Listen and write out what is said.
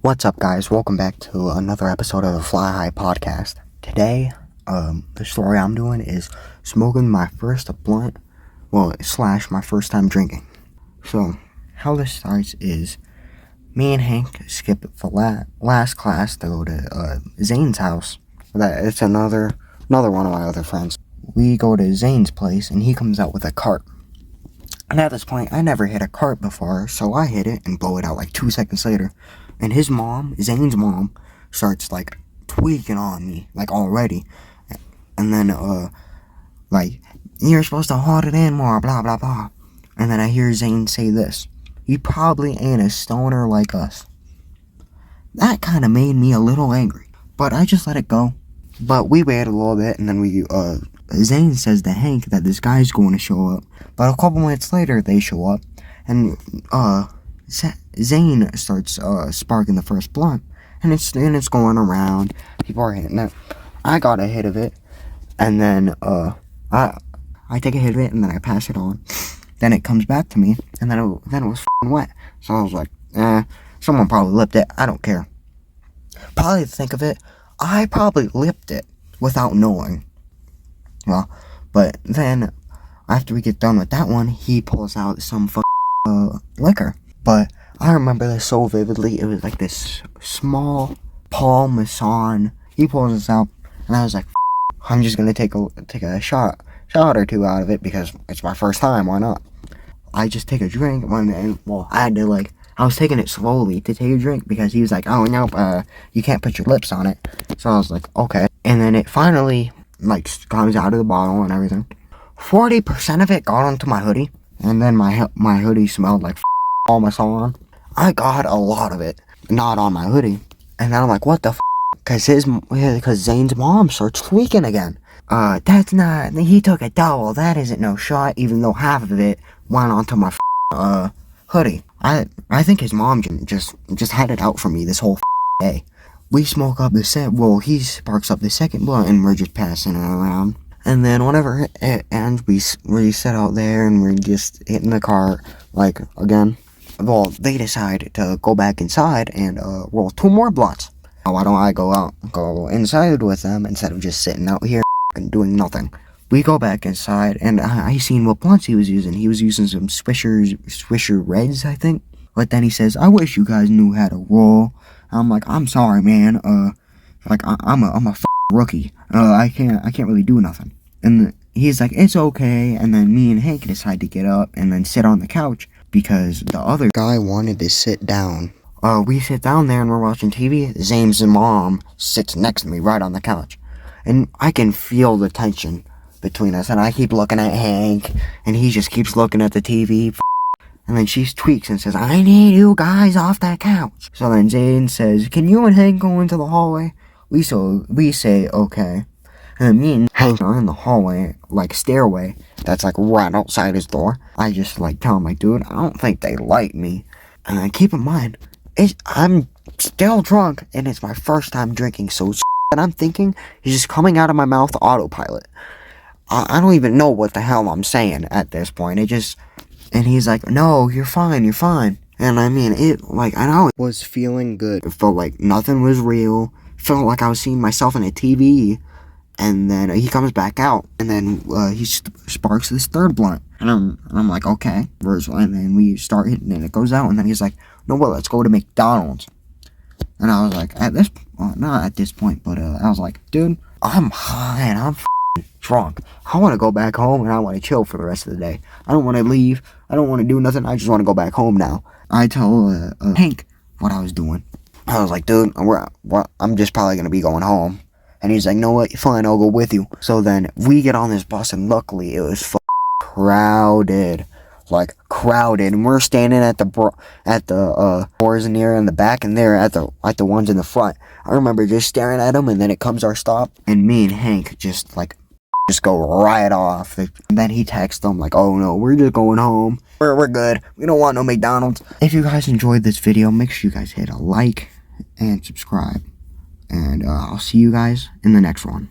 What's up, guys? Welcome back to another episode of the Fly High Podcast. Today, the story I'm doing is smoking my first blunt, / my first time drinking. So, how this starts is, me and Hank skip the last class to go to Zane's house. It's another one of my other friends. We go to Zane's place, and he comes out with a cart. And at this point, I never hit a cart before, so I hit it and blow it out like 2 seconds later. And his mom, Zane's mom, starts like tweaking on me, like already. And then, you're supposed to hold it in more, blah, blah, blah. And then I hear Zane say this: "You probably ain't a stoner like us." That kind of made me a little angry, but I just let it go. But we waited a little bit, and then Zane says to Hank that this guy's going to show up. But a couple minutes later, they show up, and, Zane starts sparking the first blunt, and it's going around. People are hitting it. I got a hit of it, and then I take a hit of it, and then I pass it on. Then it comes back to me, and then it was f***ing wet. So I was like, someone probably lipped it. I don't care. Probably to think of it, I probably lipped it without knowing. Well, but then after we get done with that one, he pulls out some liquor. But I remember this so vividly. It was like this small Paul Masson. He pulls this out, and I was like, I'm just gonna take a shot or two out of it because it's my first time. Why not? I just take a drink, and I was taking it slowly to take a drink because he was like, "Oh no, you can't put your lips on it." So I was like, okay. And then it finally comes out of the bottle and everything. 40% of it got onto my hoodie, and then my hoodie smelled like all my salon. I got a lot of it not on my hoodie, and then I'm like, what the f? Because Zane's mom starts tweaking again. That's not. He took a double. That isn't no shot. Even though half of it went onto my hoodie. I think his mom just had it out for me this whole day. We smoke up he sparks up the second blunt, and we're just passing it around. And then whenever it ends, we sit out there and we're just hitting the car, again. Well, they decide to go back inside and roll 2 more blunts. Why don't I go inside with them instead of just sitting out here and doing nothing? We go back inside, and I seen what blunts he was using. He was using some Swisher Reds, I think. But then he says, "I wish you guys knew how to roll." I'm like, "I'm sorry, man. I'm a rookie. I can't really do nothing." And he's like, "It's okay." And then me and Hank decide to get up and then sit on the couch because the other guy wanted to sit down. We sit down there and we're watching TV. Zane's mom sits next to me right on the couch, and I can feel the tension between us. And I keep looking at Hank, and he just keeps looking at the TV. And then she tweaks and says, "I need you guys off that couch." So then Zane says, "Can you and Hank go into the hallway?" We say, okay. And then me and Hank are in the hallway, stairway, that's right outside his door. I just tell him, "Dude, I don't think they like me." And then keep in mind, I'm still drunk, and it's my first time drinking, so that I'm thinking is just coming out of my mouth autopilot. I don't even know what the hell I'm saying at this point. And he's like, "No, you're fine. And I mean, I know it was feeling good. It felt like nothing was real. Felt like I was seeing myself in a TV. And then he comes back out, and then he sparks this third blunt. And I'm like, okay. And then we start hitting it, and it goes out, and then he's like, "No, well, let's go to McDonald's." And I was like, not at this point, but I was like, "Dude, I'm high, and I'm drunk. I want to go back home, and I want to chill for the rest of the day. I don't want to leave. I don't want to do nothing. I just want to go back home now." I tell Hank what I was doing. I was like, "Dude, I'm just probably going to be going home." And he's like, "No, what? Fine, I'll go with you." So then we get on this bus, and luckily it was crowded. And we're standing at the doors in here in the back, and they're at the ones in the front. I remember just staring at them, and then it comes our stop, and me and Hank just go right off. And then he texts them "Oh no, we're just going home. We're good. We don't want no McDonald's." If you guys enjoyed this video, make sure you guys hit a like and subscribe. And I'll see you guys in the next one.